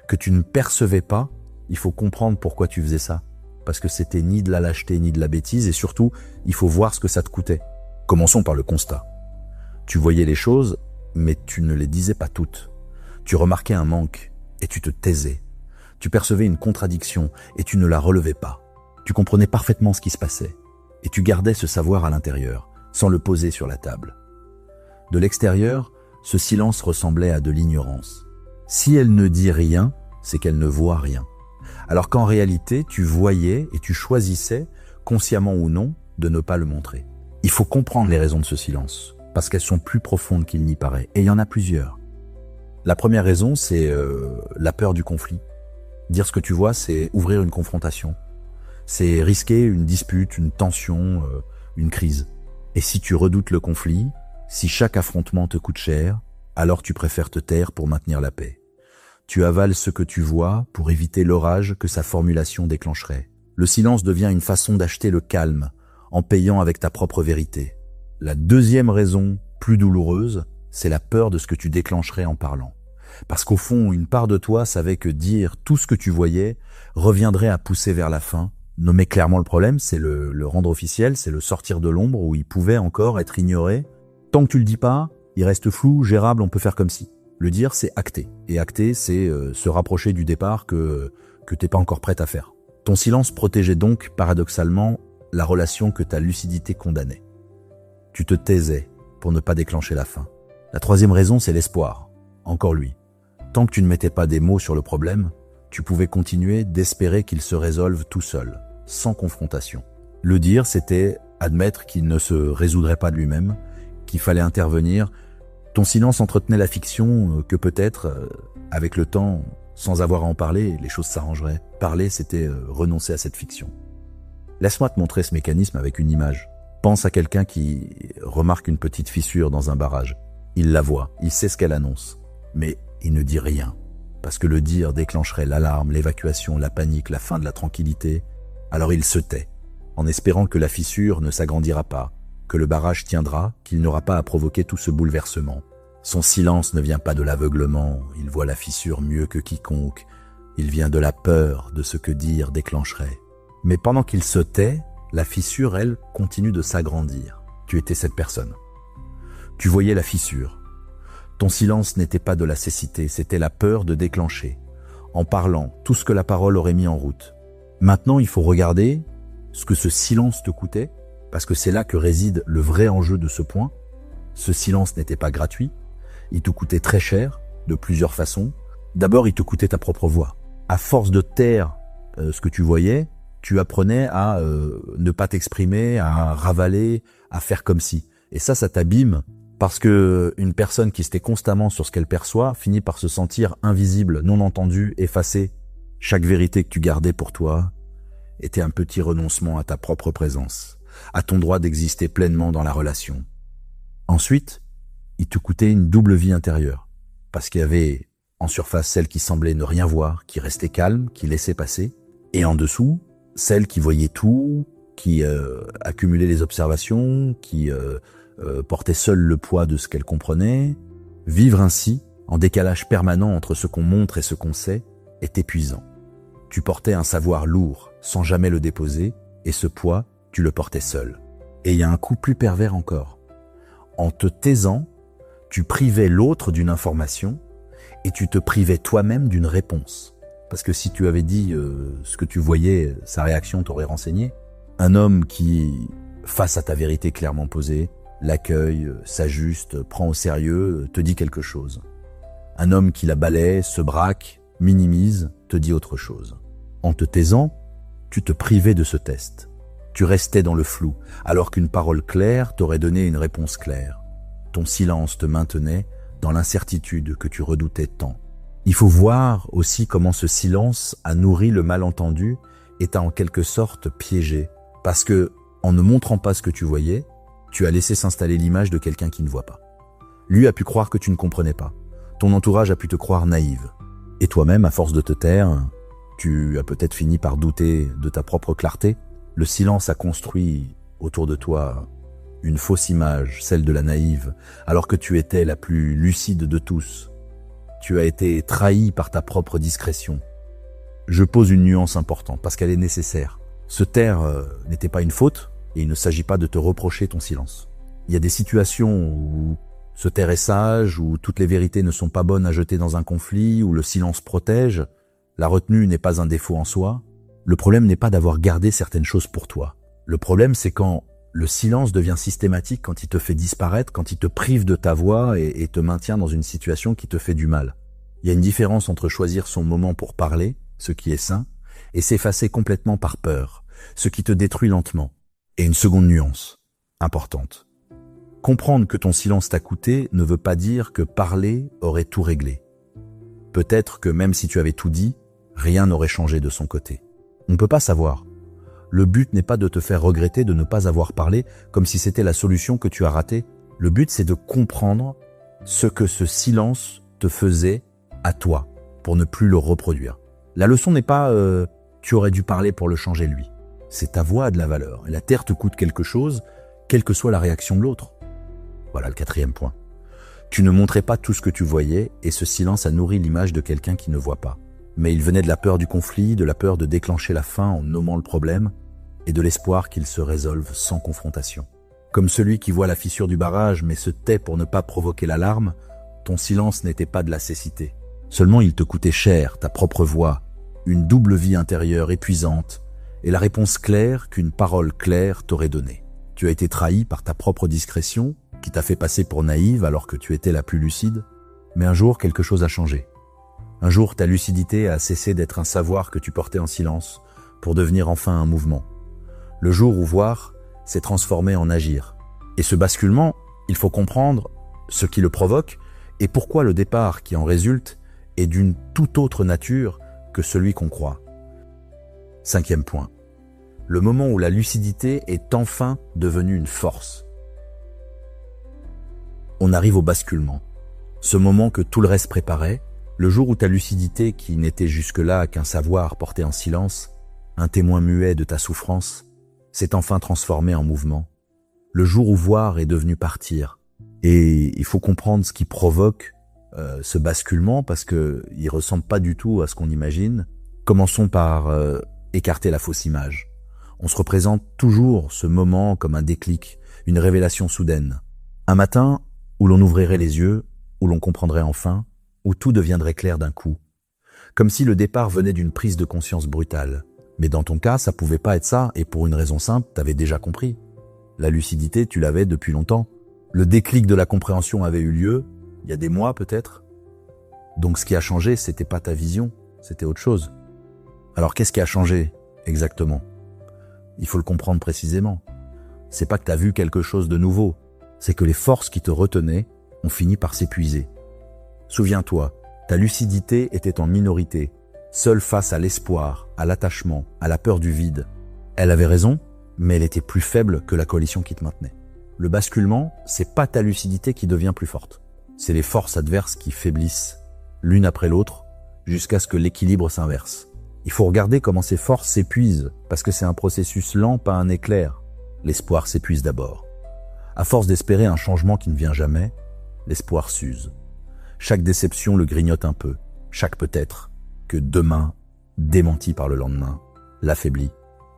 que tu ne percevais pas. Il faut comprendre pourquoi tu faisais ça. Parce que c'était ni de la lâcheté ni de la bêtise, et surtout, il faut voir ce que ça te coûtait. Commençons par le constat. Tu voyais les choses, mais tu ne les disais pas toutes. Tu remarquais un manque, et tu te taisais. Tu percevais une contradiction, et tu ne la relevais pas. Tu comprenais parfaitement ce qui se passait, et tu gardais ce savoir à l'intérieur, sans le poser sur la table. De l'extérieur, ce silence ressemblait à de l'ignorance. Si elle ne dit rien, c'est qu'elle ne voit rien. Alors qu'en réalité, tu voyais et tu choisissais, consciemment ou non, de ne pas le montrer. Il faut comprendre les raisons de ce silence, parce qu'elles sont plus profondes qu'il n'y paraît, et il y en a plusieurs. La première raison, c'est la peur du conflit. Dire ce que tu vois, c'est ouvrir une confrontation. C'est risquer une dispute, une tension, une crise. Et si tu redoutes le conflit, si chaque affrontement te coûte cher, alors tu préfères te taire pour maintenir la paix. Tu avales ce que tu vois pour éviter l'orage que sa formulation déclencherait. Le silence devient une façon d'acheter le calme, en payant avec ta propre vérité. La deuxième raison, plus douloureuse, c'est la peur de ce que tu déclencherais en parlant. Parce qu'au fond, une part de toi savait que dire tout ce que tu voyais reviendrait à pousser vers la fin. Nommer clairement le problème, c'est le rendre officiel, c'est le sortir de l'ombre où il pouvait encore être ignoré. Tant que tu le dis pas, il reste flou, gérable, on peut faire comme si. Le dire, c'est acter. Et acter, c'est se rapprocher du départ que t'es pas encore prête à faire. Ton silence protégeait donc, paradoxalement, la relation que ta lucidité condamnait. Tu te taisais pour ne pas déclencher la fin. La troisième raison, c'est l'espoir. Encore lui. Tant que tu ne mettais pas des mots sur le problème, tu pouvais continuer d'espérer qu'il se résolve tout seul, sans confrontation. Le dire, c'était admettre qu'il ne se résoudrait pas de lui-même, qu'il fallait intervenir. Ton silence entretenait la fiction que peut-être, avec le temps, sans avoir à en parler, les choses s'arrangeraient. Parler, c'était renoncer à cette fiction. Laisse-moi te montrer ce mécanisme avec une image. Pense à quelqu'un qui remarque une petite fissure dans un barrage. Il la voit, il sait ce qu'elle annonce, mais il ne dit rien. Parce que le dire déclencherait l'alarme, l'évacuation, la panique, la fin de la tranquillité. Alors il se tait, en espérant que la fissure ne s'agrandira pas, que le barrage tiendra, qu'il n'aura pas à provoquer tout ce bouleversement. Son silence ne vient pas de l'aveuglement, il voit la fissure mieux que quiconque, il vient de la peur de ce que dire déclencherait. Mais pendant qu'il se tait, la fissure, elle, continue de s'agrandir. Tu étais cette personne. Tu voyais la fissure. Ton silence n'était pas de la cécité, c'était la peur de déclencher. En parlant, tout ce que la parole aurait mis en route. Maintenant, il faut regarder ce que ce silence te coûtait, parce que c'est là que réside le vrai enjeu de ce point. Ce silence n'était pas gratuit, il te coûtait très cher, de plusieurs façons. D'abord, il te coûtait ta propre voix. À force de taire ce que tu voyais, tu apprenais à ne pas t'exprimer, à ravaler, à faire comme si. Et ça t'abîme, parce que une personne qui se tait constamment sur ce qu'elle perçoit finit par se sentir invisible, non entendue, effacée. Chaque vérité que tu gardais pour toi était un petit renoncement à ta propre présence, à ton droit d'exister pleinement dans la relation. Ensuite, il te coûtait une double vie intérieure, parce qu'il y avait en surface celle qui semblait ne rien voir, qui restait calme, qui laissait passer, et en dessous, celle qui voyait tout, qui accumulait les observations, qui portait seule le poids de ce qu'elle comprenait. Vivre ainsi, en décalage permanent entre ce qu'on montre et ce qu'on sait, est épuisant. Tu portais un savoir lourd, sans jamais le déposer, et ce poids, tu le portais seul. Et il y a un coup plus pervers encore. En te taisant, tu privais l'autre d'une information, et tu te privais toi-même d'une réponse. Parce que si tu avais dit ce que tu voyais, sa réaction t'aurait renseigné. Un homme qui, face à ta vérité clairement posée, l'accueille, s'ajuste, prend au sérieux, te dit quelque chose. Un homme qui la balaie, se braque, minimise, te dit autre chose. En te taisant, tu te privais de ce test. Tu restais dans le flou, alors qu'une parole claire t'aurait donné une réponse claire. Ton silence te maintenait dans l'incertitude que tu redoutais tant. Il faut voir aussi comment ce silence a nourri le malentendu et t'a en quelque sorte piégé. Parce que, en ne montrant pas ce que tu voyais, tu as laissé s'installer l'image de quelqu'un qui ne voit pas. Lui a pu croire que tu ne comprenais pas. Ton entourage a pu te croire naïve. Et toi-même, à force de te taire, tu as peut-être fini par douter de ta propre clarté. Le silence a construit autour de toi une fausse image, celle de la naïve, alors que tu étais la plus lucide de tous. Tu as été trahi par ta propre discrétion. Je pose une nuance importante parce qu'elle est nécessaire. Se taire n'était pas une faute et il ne s'agit pas de te reprocher ton silence. Il y a des situations où se taire est sage, où toutes les vérités ne sont pas bonnes à jeter dans un conflit, où le silence protège. La retenue n'est pas un défaut en soi. Le problème n'est pas d'avoir gardé certaines choses pour toi. Le problème, c'est quand le silence devient systématique, quand il te fait disparaître, quand il te prive de ta voix et te maintient dans une situation qui te fait du mal. Il y a une différence entre choisir son moment pour parler, ce qui est sain, et s'effacer complètement par peur, ce qui te détruit lentement. Et une seconde nuance, importante. Comprendre que ton silence t'a coûté ne veut pas dire que parler aurait tout réglé. Peut-être que même si tu avais tout dit, rien n'aurait changé de son côté. On ne peut pas savoir. Le but n'est pas de te faire regretter de ne pas avoir parlé comme si c'était la solution que tu as ratée. Le but, c'est de comprendre ce que ce silence te faisait à toi pour ne plus le reproduire. La leçon n'est pas tu aurais dû parler pour le changer lui. C'est ta voix a de la valeur et la terre te coûte quelque chose, quelle que soit la réaction de l'autre. Voilà le 4e point. Tu ne montrais pas tout ce que tu voyais et ce silence a nourri l'image de quelqu'un qui ne voit pas. Mais il venait de la peur du conflit, de la peur de déclencher la fin en nommant le problème et de l'espoir qu'il se résolve sans confrontation. Comme celui qui voit la fissure du barrage mais se tait pour ne pas provoquer l'alarme, ton silence n'était pas de la cécité. Seulement il te coûtait cher, ta propre voix, une double vie intérieure épuisante et la réponse claire qu'une parole claire t'aurait donnée. Tu as été trahi par ta propre discrétion qui t'a fait passer pour naïve alors que tu étais la plus lucide. Mais un jour, quelque chose a changé. Un jour, ta lucidité a cessé d'être un savoir que tu portais en silence pour devenir enfin un mouvement. Le jour où voir s'est transformé en agir. Et ce basculement, il faut comprendre ce qui le provoque et pourquoi le départ qui en résulte est d'une toute autre nature que celui qu'on croit. 5e point. Le moment où la lucidité est enfin devenue une force. On arrive au basculement. Ce moment que tout le reste préparait, le jour où ta lucidité, qui n'était jusque-là qu'un savoir porté en silence, un témoin muet de ta souffrance, s'est enfin transformé en mouvement. Le jour où voir est devenu partir. Et il faut comprendre ce qui provoque ce basculement parce que il ressemble pas du tout à ce qu'on imagine. Commençons par écarter la fausse image. On se représente toujours ce moment comme un déclic, une révélation soudaine. Un matin où l'on ouvrirait les yeux, où l'on comprendrait enfin, où tout deviendrait clair d'un coup. Comme si le départ venait d'une prise de conscience brutale. Mais dans ton cas, ça pouvait pas être ça, et pour une raison simple, t'avais déjà compris. La lucidité, tu l'avais depuis longtemps. Le déclic de la compréhension avait eu lieu, il y a des mois peut-être. Donc ce qui a changé, c'était pas ta vision, c'était autre chose. Alors qu'est-ce qui a changé exactement? Il faut le comprendre précisément. C'est pas que t'as vu quelque chose de nouveau, c'est que les forces qui te retenaient ont fini par s'épuiser. Souviens-toi, ta lucidité était en minorité, seule face à l'espoir, à l'attachement, à la peur du vide. Elle avait raison, mais elle était plus faible que la coalition qui te maintenait. Le basculement, c'est pas ta lucidité qui devient plus forte. C'est les forces adverses qui faiblissent, l'une après l'autre, jusqu'à ce que l'équilibre s'inverse. Il faut regarder comment ces forces s'épuisent, parce que c'est un processus lent, pas un éclair. L'espoir s'épuise d'abord. À force d'espérer un changement qui ne vient jamais, l'espoir s'use. Chaque déception le grignote un peu, chaque peut-être, que demain, démenti par le lendemain, l'affaiblit,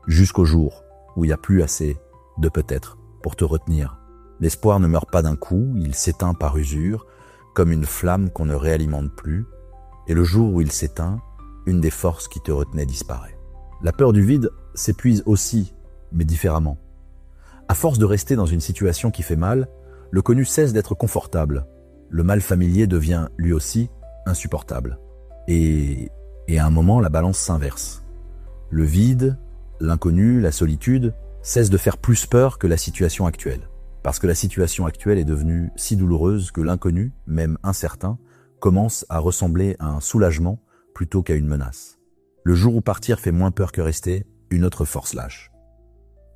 jusqu'au jour où il n'y a plus assez de peut-être pour te retenir. L'espoir ne meurt pas d'un coup, il s'éteint par usure, comme une flamme qu'on ne réalimente plus, et le jour où il s'éteint, une des forces qui te retenait disparaît. La peur du vide s'épuise aussi, mais différemment. À force de rester dans une situation qui fait mal, le connu cesse d'être confortable. Le mal familier devient, lui aussi, insupportable. Et à un moment, la balance s'inverse. Le vide, l'inconnu, la solitude, cessent de faire plus peur que la situation actuelle. Parce que la situation actuelle est devenue si douloureuse que l'inconnu, même incertain, commence à ressembler à un soulagement plutôt qu'à une menace. Le jour où partir fait moins peur que rester, une autre force lâche.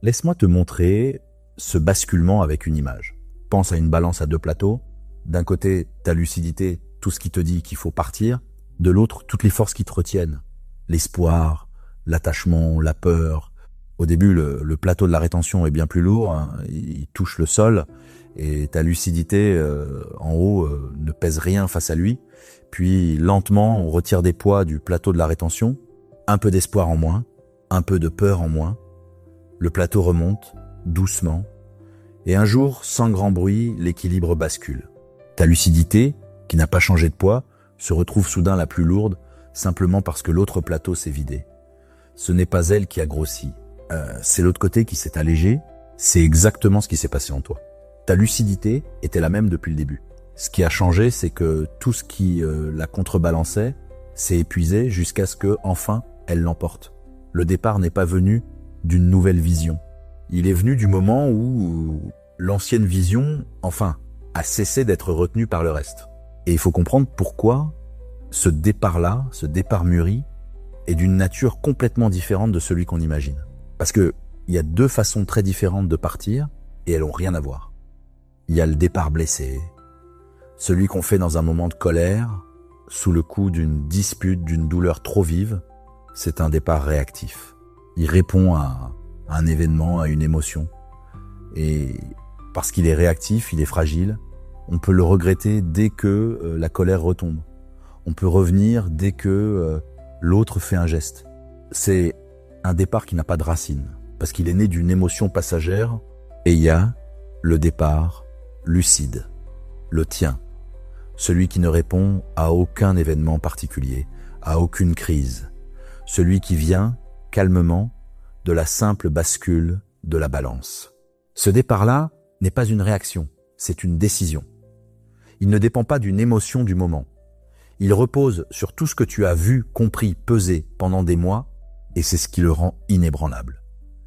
Laisse-moi te montrer ce basculement avec une image. Pense à une balance à 2 plateaux. D'un côté, ta lucidité, tout ce qui te dit qu'il faut partir. De l'autre, toutes les forces qui te retiennent. L'espoir, l'attachement, la peur. Au début, le plateau de la rétention est bien plus lourd. Hein, il touche le sol. Et ta lucidité, en haut, ne pèse rien face à lui. Puis, lentement, on retire des poids du plateau de la rétention. Un peu d'espoir en moins. Un peu de peur en moins. Le plateau remonte, doucement. Et un jour, sans grand bruit, l'équilibre bascule. Ta lucidité, qui n'a pas changé de poids, se retrouve soudain la plus lourde, simplement parce que l'autre plateau s'est vidé. Ce n'est pas elle qui a grossi. C'est l'autre côté qui s'est allégé. C'est exactement ce qui s'est passé en toi. Ta lucidité était la même depuis le début. Ce qui a changé, c'est que tout ce qui la contrebalançait s'est épuisé jusqu'à ce que, enfin, elle l'emporte. Le départ n'est pas venu d'une nouvelle vision. Il est venu du moment où l'ancienne vision, enfin, a cessé d'être retenue par le reste. Et il faut comprendre pourquoi ce départ-là, ce départ mûri, est d'une nature complètement différente de celui qu'on imagine. Parce que il y a deux façons très différentes de partir et elles n'ont rien à voir. Il y a le départ blessé, celui qu'on fait dans un moment de colère, sous le coup d'une dispute, d'une douleur trop vive. C'est un départ réactif. Il répond à un événement, à une émotion. Et parce qu'il est réactif, il est fragile, on peut le regretter dès que la colère retombe. On peut revenir dès que l'autre fait un geste. C'est un départ qui n'a pas de racine, parce qu'il est né d'une émotion passagère, et il y a le départ lucide, le tien, celui qui ne répond à aucun événement particulier, à aucune crise, celui qui vient calmement de la simple bascule de la balance. Ce départ-là n'est pas une réaction, c'est une décision. Il ne dépend pas d'une émotion du moment. Il repose sur tout ce que tu as vu, compris, pesé pendant des mois, et c'est ce qui le rend inébranlable.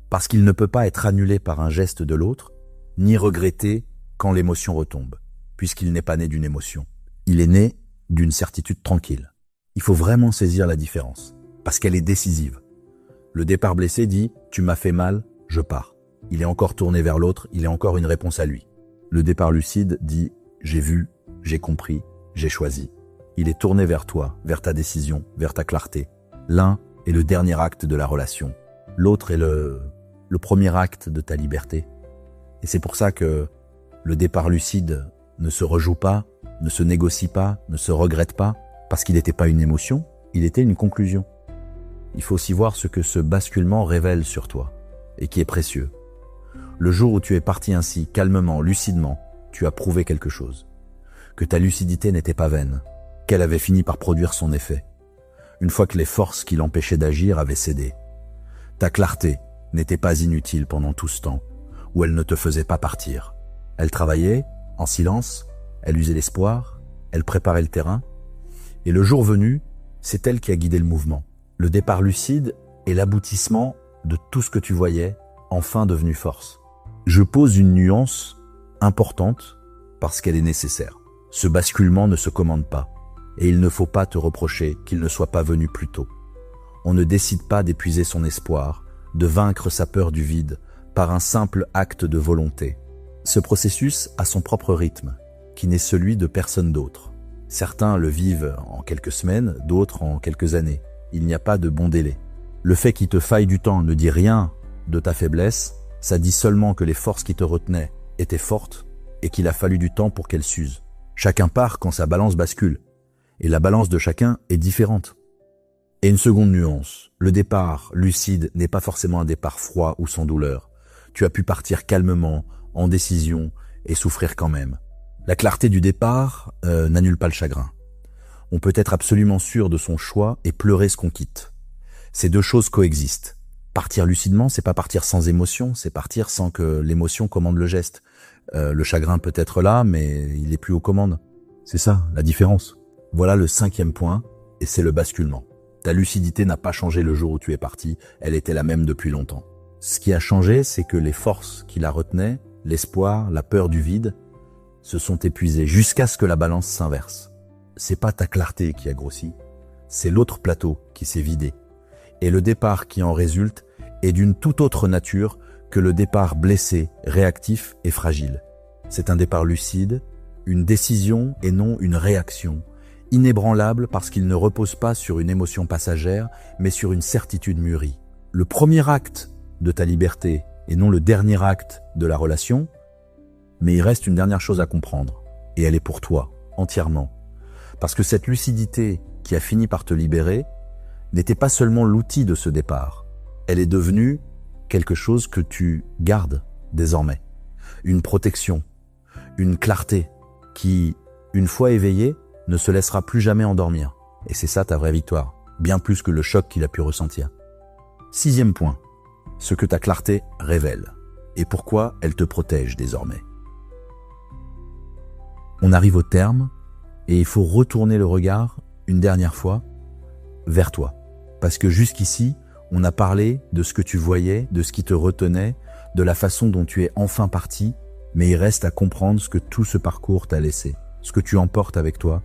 Parce qu'il ne peut pas être annulé par un geste de l'autre, ni regretté quand l'émotion retombe, puisqu'il n'est pas né d'une émotion. Il est né d'une certitude tranquille. Il faut vraiment saisir la différence, parce qu'elle est décisive. Le départ blessé dit « tu m'as fait mal, je pars ». Il est encore tourné vers l'autre, il est encore une réponse à lui. Le départ lucide dit « j'ai vu, j'ai compris, j'ai choisi ». Il est tourné vers toi, vers ta décision, vers ta clarté. L'un est le dernier acte de la relation. L'autre est le premier acte de ta liberté. Et c'est pour ça que le départ lucide ne se rejoue pas, ne se négocie pas, ne se regrette pas, parce qu'il n'était pas une émotion, il était une conclusion. Il faut aussi voir ce que ce basculement révèle sur toi, et qui est précieux. Le jour où tu es parti ainsi, calmement, lucidement, tu as prouvé quelque chose. Que ta lucidité n'était pas vaine, qu'elle avait fini par produire son effet. Une fois que les forces qui l'empêchaient d'agir avaient cédé. Ta clarté n'était pas inutile pendant tout ce temps, où elle ne te faisait pas partir. Elle travaillait, en silence, elle usait l'espoir, elle préparait le terrain, et le jour venu, c'est elle qui a guidé le mouvement. Le départ lucide est l'aboutissement de tout ce que tu voyais, enfin devenu force. Je pose une nuance importante parce qu'elle est nécessaire. Ce basculement ne se commande pas, et il ne faut pas te reprocher qu'il ne soit pas venu plus tôt. On ne décide pas d'épuiser son espoir, de vaincre sa peur du vide par un simple acte de volonté. Ce processus a son propre rythme, qui n'est celui de personne d'autre. Certains le vivent en quelques semaines, d'autres en quelques années. Il n'y a pas de bon délai. Le fait qu'il te faille du temps ne dit rien de ta faiblesse, ça dit seulement que les forces qui te retenaient étaient fortes et qu'il a fallu du temps pour qu'elles s'usent. Chacun part quand sa balance bascule, et la balance de chacun est différente. Et une seconde nuance, le départ lucide n'est pas forcément un départ froid ou sans douleur. Tu as pu partir calmement, en décision, et souffrir quand même. La clarté du départ n'annule pas le chagrin. On peut être absolument sûr de son choix et pleurer ce qu'on quitte. Ces deux choses coexistent. Partir lucidement, c'est pas partir sans émotion, c'est partir sans que l'émotion commande le geste. Le chagrin peut être là, mais il est plus aux commandes. C'est ça, la différence. Voilà le 5e point, et c'est le basculement. Ta lucidité n'a pas changé le jour où tu es parti, elle était la même depuis longtemps. Ce qui a changé, c'est que les forces qui la retenaient, l'espoir, la peur du vide, se sont épuisées jusqu'à ce que la balance s'inverse. C'est pas ta clarté qui a grossi, c'est l'autre plateau qui s'est vidé. Et le départ qui en résulte est d'une toute autre nature que le départ blessé, réactif et fragile. C'est un départ lucide, une décision et non une réaction, inébranlable parce qu'il ne repose pas sur une émotion passagère, mais sur une certitude mûrie. Le premier acte de ta liberté et non le dernier acte de la relation, mais il reste une dernière chose à comprendre, et elle est pour toi, entièrement. Parce que cette lucidité qui a fini par te libérer n'était pas seulement l'outil de ce départ, elle est devenue quelque chose que tu gardes désormais. Une protection, une clarté qui, une fois éveillée, ne se laissera plus jamais endormir. Et c'est ça ta vraie victoire, bien plus que le choc qu'il a pu ressentir. 6e point, ce que ta clarté révèle et pourquoi elle te protège désormais. On arrive au terme et il faut retourner le regard une dernière fois vers toi. Parce que jusqu'ici, on a parlé de ce que tu voyais, de ce qui te retenait, de la façon dont tu es enfin parti, mais il reste à comprendre ce que tout ce parcours t'a laissé, ce que tu emportes avec toi.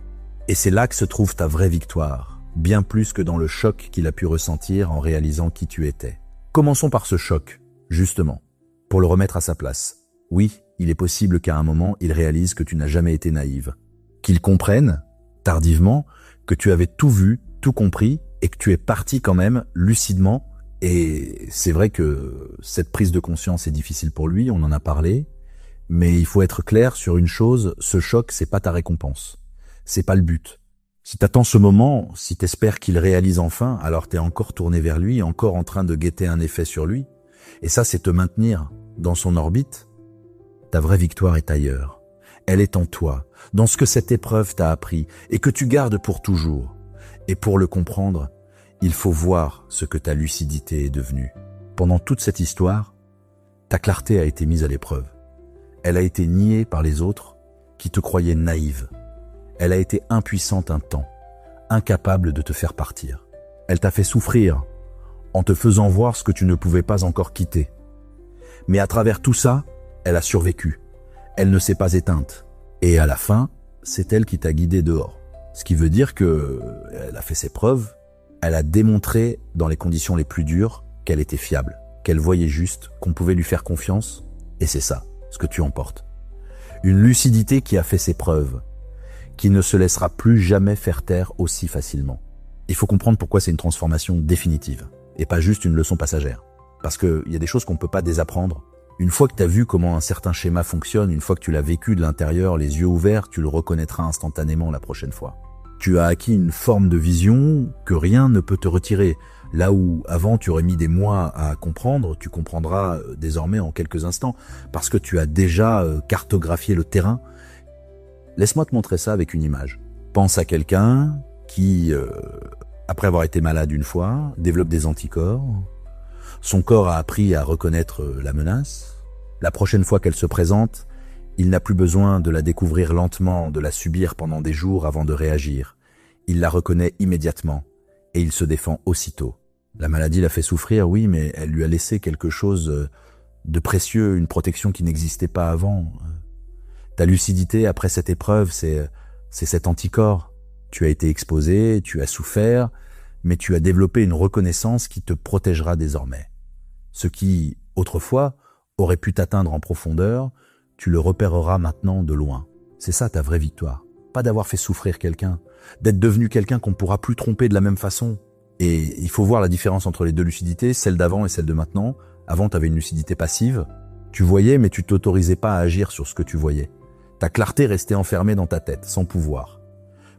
Et c'est là que se trouve ta vraie victoire, bien plus que dans le choc qu'il a pu ressentir en réalisant qui tu étais. Commençons par ce choc, justement, pour le remettre à sa place. Oui, il est possible qu'à un moment, il réalise que tu n'as jamais été naïve. Qu'il comprenne, tardivement, que tu avais tout vu, tout compris, et que tu es parti quand même, lucidement. Et c'est vrai que cette prise de conscience est difficile pour lui, on en a parlé, mais il faut être clair sur une chose, ce choc, c'est pas ta récompense. C'est pas le but. Si t'attends ce moment, si t'espères qu'il réalise enfin, alors t'es encore tourné vers lui, encore en train de guetter un effet sur lui. Et ça, c'est te maintenir dans son orbite. Ta vraie victoire est ailleurs. Elle est en toi, dans ce que cette épreuve t'a appris et que tu gardes pour toujours. Et pour le comprendre, il faut voir ce que ta lucidité est devenue. Pendant toute cette histoire, ta clarté a été mise à l'épreuve. Elle a été niée par les autres qui te croyaient naïve. Elle a été impuissante un temps, incapable de te faire partir. Elle t'a fait souffrir en te faisant voir ce que tu ne pouvais pas encore quitter. Mais à travers tout ça, elle a survécu. Elle ne s'est pas éteinte. Et à la fin, c'est elle qui t'a guidé dehors. Ce qui veut dire qu'elle a fait ses preuves, elle a démontré dans les conditions les plus dures qu'elle était fiable, qu'elle voyait juste, qu'on pouvait lui faire confiance, et c'est ça, ce que tu emportes. Une lucidité qui a fait ses preuves, qui ne se laissera plus jamais faire taire aussi facilement. Il faut comprendre pourquoi c'est une transformation définitive, et pas juste une leçon passagère. Parce qu'il y a des choses qu'on ne peut pas désapprendre. Une fois que tu as vu comment un certain schéma fonctionne, une fois que tu l'as vécu de l'intérieur, les yeux ouverts, tu le reconnaîtras instantanément la prochaine fois. Tu as acquis une forme de vision que rien ne peut te retirer. Là où avant tu aurais mis des mois à comprendre, tu comprendras désormais en quelques instants, parce que tu as déjà cartographié le terrain. Laisse-moi te montrer ça avec une image. Pense à quelqu'un qui, après avoir été malade une fois, développe des anticorps. Son corps a appris à reconnaître la menace. La prochaine fois qu'elle se présente, il n'a plus besoin de la découvrir lentement, de la subir pendant des jours avant de réagir. Il la reconnaît immédiatement et il se défend aussitôt. La maladie l'a fait souffrir, oui, mais elle lui a laissé quelque chose de précieux, une protection qui n'existait pas avant. Ta lucidité après cette épreuve, c'est cet anticorps. Tu as été exposé, tu as souffert, mais tu as développé une reconnaissance qui te protégera désormais. Ce qui, autrefois, aurait pu t'atteindre en profondeur, tu le repéreras maintenant de loin. C'est ça ta vraie victoire. Pas d'avoir fait souffrir quelqu'un, d'être devenu quelqu'un qu'on ne pourra plus tromper de la même façon. Et il faut voir la différence entre les deux lucidités, celle d'avant et celle de maintenant. Avant, tu avais une lucidité passive. Tu voyais, mais tu t'autorisais pas à agir sur ce que tu voyais. Ta clarté restait enfermée dans ta tête, sans pouvoir.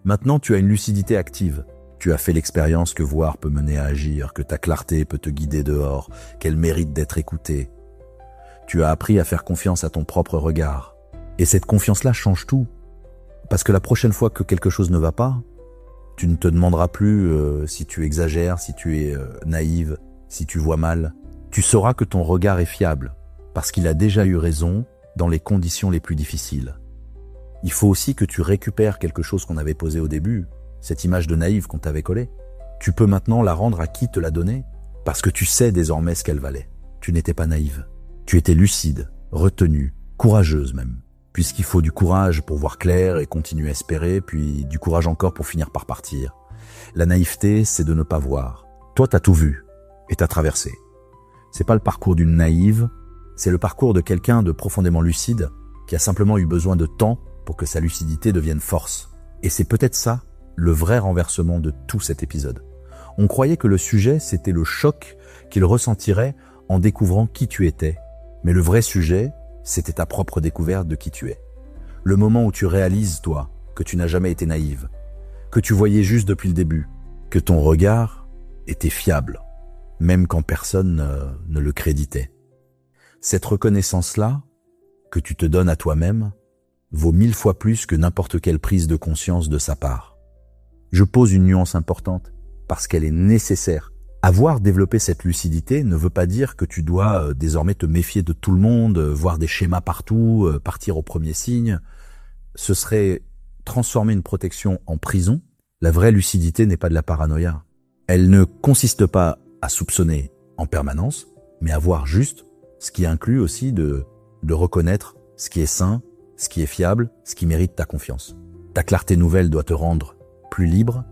Maintenant, tu as une lucidité active. Tu as fait l'expérience que voir peut mener à agir, que ta clarté peut te guider dehors, qu'elle mérite d'être écoutée. Tu as appris à faire confiance à ton propre regard. Et cette confiance-là change tout. Parce que la prochaine fois que quelque chose ne va pas, tu ne te demanderas plus si tu exagères, si tu es naïve, si tu vois mal. Tu sauras que ton regard est fiable, parce qu'il a déjà eu raison dans les conditions les plus difficiles. Il faut aussi que tu récupères quelque chose qu'on avait posé au début, cette image de naïve qu'on t'avait collée. Tu peux maintenant la rendre à qui te l'a donnée, parce que tu sais désormais ce qu'elle valait. Tu n'étais pas naïve. Tu étais lucide, retenue, courageuse même. Puisqu'il faut du courage pour voir clair et continuer à espérer, puis du courage encore pour finir par partir. La naïveté, c'est de ne pas voir. Toi, t'as tout vu et t'as traversé. C'est pas le parcours d'une naïve, c'est le parcours de quelqu'un de profondément lucide qui a simplement eu besoin de temps pour que sa lucidité devienne force. Et c'est peut-être ça, le vrai renversement de tout cet épisode. On croyait que le sujet, c'était le choc qu'il ressentirait en découvrant qui tu étais. Mais le vrai sujet, c'était ta propre découverte de qui tu es. Le moment où tu réalises, toi, que tu n'as jamais été naïve, que tu voyais juste depuis le début, que ton regard était fiable, même quand personne ne le créditait. Cette reconnaissance-là, que tu te donnes à toi-même, vaut 1000 fois plus que n'importe quelle prise de conscience de sa part. Je pose une nuance importante, parce qu'elle est nécessaire. Avoir développé cette lucidité ne veut pas dire que tu dois désormais te méfier de tout le monde, voir des schémas partout, partir au premier signe. Ce serait transformer une protection en prison. La vraie lucidité n'est pas de la paranoïa. Elle ne consiste pas à soupçonner en permanence, mais à voir juste, ce qui inclut aussi de reconnaître ce qui est sain, ce qui est fiable, ce qui mérite ta confiance. Ta clarté nouvelle doit te rendre plus libre,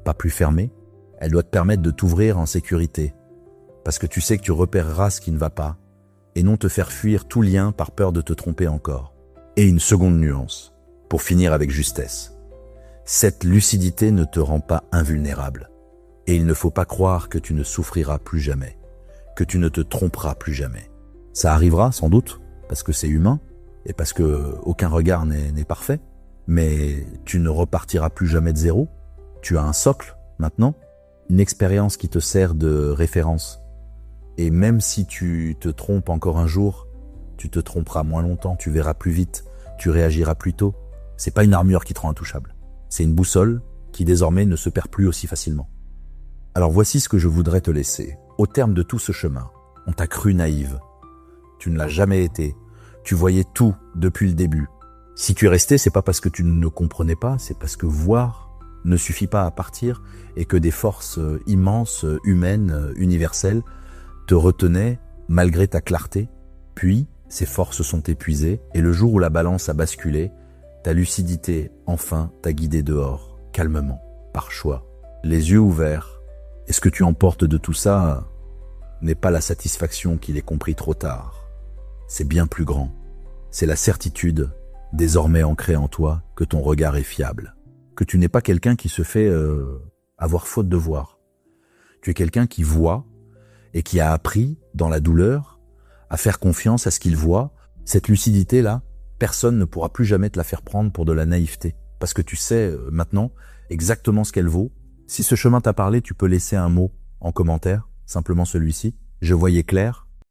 pas plus fermé. Elle doit te permettre de t'ouvrir en sécurité, parce que tu sais que tu repéreras ce qui ne va pas, et non te faire fuir tout lien par peur de te tromper encore. Et une seconde nuance, pour finir avec justesse. Cette lucidité ne te rend pas invulnérable, et il ne faut pas croire que tu ne souffriras plus jamais, que tu ne te tromperas plus jamais. Ça arrivera sans doute, parce que c'est humain, et parce que aucun regard n'est parfait, mais tu ne repartiras plus jamais de zéro. Tu as un socle, maintenant, une expérience qui te sert de référence. Et même si tu te trompes encore un jour, tu te tromperas moins longtemps, tu verras plus vite, tu réagiras plus tôt. C'est pas une armure qui te rend intouchable. C'est une boussole qui désormais ne se perd plus aussi facilement. Alors voici ce que je voudrais te laisser. Au terme de tout ce chemin, on t'a cru naïve. Tu ne l'as jamais été. Tu voyais tout depuis le début. Si tu es resté, c'est pas parce que tu ne comprenais pas, c'est parce que voir ne suffit pas à partir et que des forces immenses, humaines, universelles, te retenaient malgré ta clarté. Puis, ces forces sont épuisées et le jour où la balance a basculé, ta lucidité, enfin, t'a guidé dehors, calmement, par choix, les yeux ouverts. Et ce que tu emportes de tout ça n'est pas la satisfaction qu'il ait compris trop tard. C'est bien plus grand. C'est la certitude, désormais ancrée en toi, que ton regard est fiable. Que tu n'es pas quelqu'un qui se fait avoir faute de voir. Tu es quelqu'un qui voit et qui a appris, dans la douleur, à faire confiance à ce qu'il voit. Cette lucidité-là, personne ne pourra plus jamais te la faire prendre pour de la naïveté. Parce que tu sais maintenant exactement ce qu'elle vaut. Si ce chemin t'a parlé, tu peux laisser un mot en commentaire, simplement celui-ci. Je voyais clair.